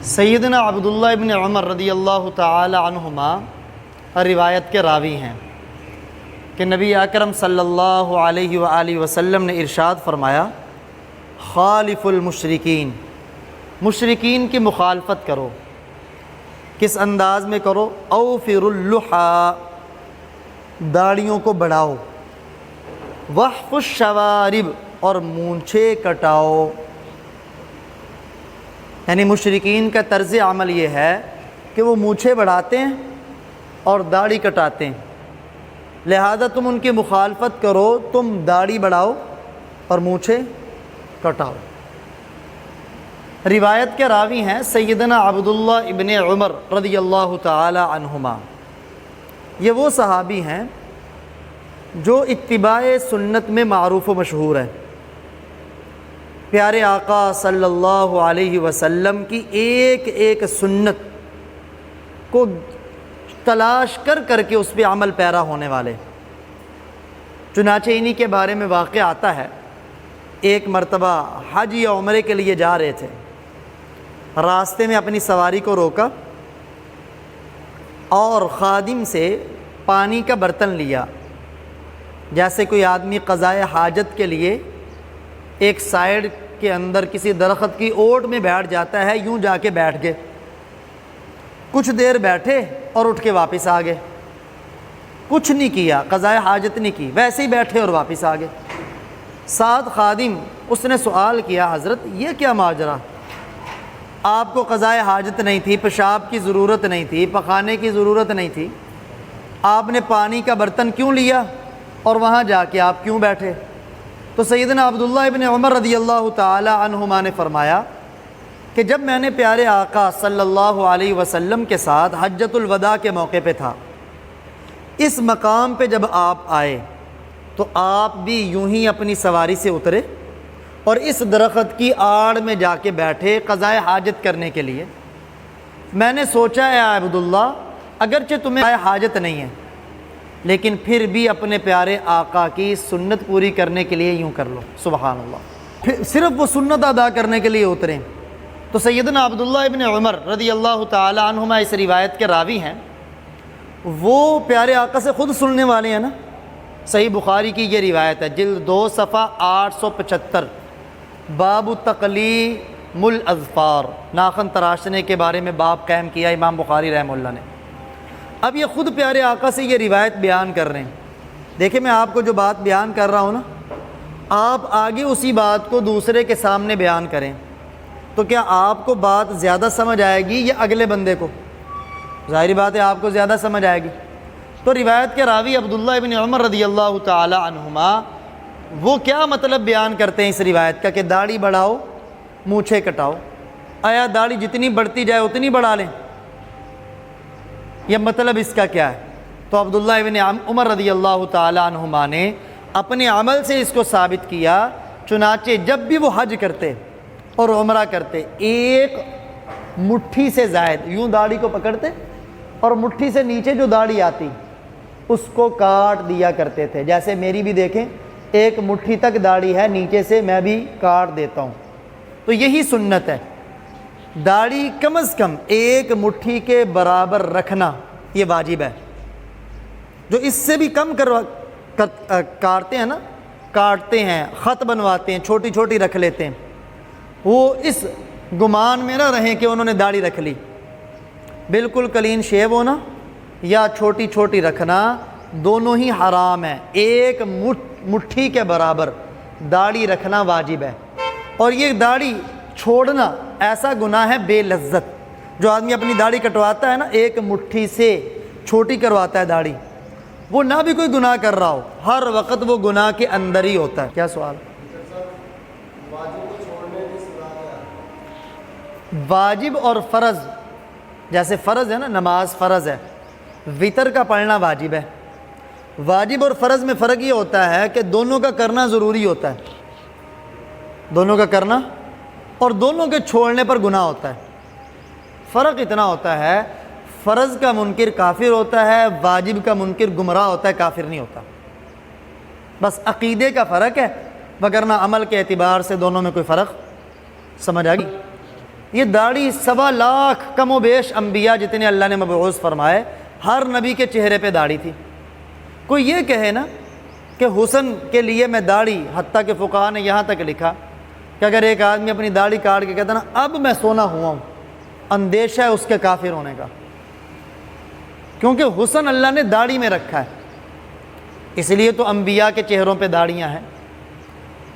سیدنا عبداللہ ابن عمر رضی اللہ تعالی عنہما روایت کے راوی ہیں کہ نبی اکرم صلی اللہ علیہ وآلہ وسلم نے ارشاد فرمایا، خالف المشرکین، مشرکین کی مخالفت کرو۔ کس انداز میں کرو؟ اوفر اللحا، داڑھیوں کو بڑھاؤ، وحف الشوارب، اور مونچھیں کٹاؤ۔ یعنی مشرکین کا طرز عمل یہ ہے کہ وہ مونچھیں بڑھاتے ہیں اور داڑھی کٹاتے ہیں، لہذا تم ان کی مخالفت کرو، تم داڑھی بڑھاؤ اور مونچھیں کٹاؤ۔ روایت کے راوی ہیں سیدنا عبداللہ ابن عمر رضی اللہ تعالی عنہما۔ یہ وہ صحابی ہیں جو اتباع سنت میں معروف و مشہور ہیں۔ پیارے آقا صلی اللہ علیہ وسلم کی ایک ایک سنت کو تلاش کر کر کے اس پہ عمل پیرا ہونے والے۔ چنانچہ انہی کے بارے میں واقعہ آتا ہے، ایک مرتبہ حج یا عمرے کے لیے جا رہے تھے، راستے میں اپنی سواری کو روکا اور خادم سے پانی کا برتن لیا۔ جیسے کوئی آدمی قضائے حاجت کے لیے ایک سائیڈ کے اندر کسی درخت کی اوٹ میں بیٹھ جاتا ہے، یوں جا کے بیٹھ گئے، کچھ دیر بیٹھے اور اٹھ کے واپس آ گئے، کچھ نہیں کیا، قضائے حاجت نہیں کی، ویسے ہی بیٹھے اور واپس آ گئے۔ ساتھ خادم، اس نے سوال کیا، حضرت یہ کیا ماجرا؟ آپ کو قضائے حاجت نہیں تھی، پیشاب کی ضرورت نہیں تھی، پخانے کی ضرورت نہیں تھی، آپ نے پانی کا برتن کیوں لیا اور وہاں جا کے آپ کیوں بیٹھے؟ تو سیدنا عبداللہ ابن عمر رضی اللہ تعالی عنہما نے فرمایا کہ جب میں نے پیارے آقا صلی اللہ علیہ وسلم کے ساتھ حجۃ الوداع کے موقع پہ تھا، اس مقام پہ جب آپ آئے تو آپ بھی یوں ہی اپنی سواری سے اترے اور اس درخت کی آڑ میں جا کے بیٹھے قضائے حاجت کرنے کے لیے۔ میں نے سوچا اے عبداللہ، اگرچہ تمہیں حاجت نہیں ہے لیکن پھر بھی اپنے پیارے آقا کی سنت پوری کرنے کے لیے یوں کر لو۔ سبحان اللہ، پھر صرف وہ سنت ادا کرنے کے لیے اتریں۔ تو سیدنا عبداللہ ابن عمر رضی اللہ تعالی عنہما اس روایت کے راوی ہیں، وہ پیارے آقا سے خود سننے والے ہیں نا۔ صحیح بخاری کی یہ روایت ہے، جلد 2 صفحہ 875، باب تقلیم الاظفار، ناخن تراشنے کے بارے میں باب قائم کیا امام بخاری رحمہ اللہ نے۔ اب یہ خود پیارے آقا سے یہ روایت بیان کر رہے ہیں۔ دیکھیں میں آپ کو جو بات بیان کر رہا ہوں نا، آپ آگے اسی بات کو دوسرے کے سامنے بیان کریں تو کیا آپ کو بات زیادہ سمجھ آئے گی یا اگلے بندے کو؟ ظاہری بات ہے آپ کو زیادہ سمجھ آئے گی۔ تو روایت کے راوی عبداللہ ابن عمر رضی اللہ تعالی عنہما وہ کیا مطلب بیان کرتے ہیں اس روایت کا کہ داڑھی بڑھاؤ، مونچھیں کٹاؤ؟ آیا داڑھی جتنی بڑھتی جائے اتنی بڑھا لیں؟ یہ مطلب اس کا کیا ہے؟ تو عبداللہ ابن عمر رضی اللہ تعالی عنہما نے اپنے عمل سے اس کو ثابت کیا۔ چنانچہ جب بھی وہ حج کرتے اور عمرہ کرتے، ایک مٹھی سے زائد یوں داڑھی کو پکڑتے اور مٹھی سے نیچے جو داڑھی آتی اس کو کاٹ دیا کرتے تھے۔ جیسے میری بھی دیکھیں، ایک مٹھی تک داڑھی ہے، نیچے سے میں بھی کاٹ دیتا ہوں۔ تو یہی سنت ہے، داڑھی کم از کم ایک مٹھی کے برابر رکھنا یہ واجب ہے۔ جو اس سے بھی کم کاٹتے ہیں نا، کاٹتے ہیں، خط بنواتے ہیں، چھوٹی چھوٹی رکھ لیتے ہیں، وہ اس گمان میں نہ رہیں کہ انہوں نے داڑھی رکھ لی۔ بالکل کلین شیو ہونا یا چھوٹی چھوٹی رکھنا دونوں ہی حرام ہے۔ ایک مٹھی کے برابر داڑھی رکھنا واجب ہے، اور یہ داڑھی چھوڑنا ایسا گناہ ہے بے لذت۔ جو آدمی اپنی داڑھی کٹواتا ہے نا، ایک مٹھی سے چھوٹی کرواتا ہے داڑھی، وہ نہ بھی کوئی گناہ کر رہا ہو، ہر وقت وہ گناہ کے اندر ہی ہوتا ہے۔ کیا سوال؟ واجب اور فرض، جیسے فرض ہے نا، نماز فرض ہے، وتر کا پڑھنا واجب ہے۔ واجب اور فرض میں فرق یہ ہوتا ہے کہ دونوں کا کرنا ضروری ہوتا ہے، دونوں کا کرنا، اور دونوں کے چھوڑنے پر گناہ ہوتا ہے۔ فرق اتنا ہوتا ہے، فرض کا منکر کافر ہوتا ہے، واجب کا منکر گمراہ ہوتا ہے، کافر نہیں ہوتا۔ بس عقیدے کا فرق ہے، وگرنہ عمل کے اعتبار سے دونوں میں کوئی فرق سمجھ آ گئی؟ یہ داڑھی 1.25 کم و بیش انبیاء جتنے اللہ نے مبعوث فرمائے ہر نبی کے چہرے پہ داڑھی تھی۔ کوئی یہ کہے نا کہ حسن کے لیے میں داڑھی، حتیٰ کہ فقہاء نے یہاں تک لکھا کہ اگر ایک آدمی اپنی داڑھی کاٹ کے کہتا نا اب میں سونا ہوا ہوں، اندیشہ ہے اس کے کافر ہونے کا، کیونکہ حسن اللہ نے داڑھی میں رکھا ہے۔ اس لیے تو انبیاء کے چہروں پہ داڑھیاں ہیں۔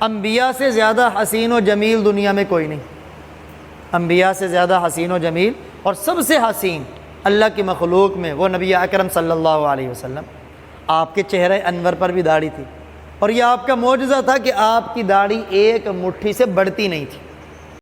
انبیاء سے زیادہ حسین و جمیل دنیا میں کوئی نہیں، انبیاء سے زیادہ حسین و جمیل، اور سب سے حسین اللہ کی مخلوق میں وہ نبی اکرم صلی اللہ علیہ وسلم۔ آپ کے چہرے انور پر بھی داڑھی تھی، اور یہ آپ کا معجزہ تھا کہ آپ کی داڑھی ایک مٹھی سے بڑھتی نہیں تھی۔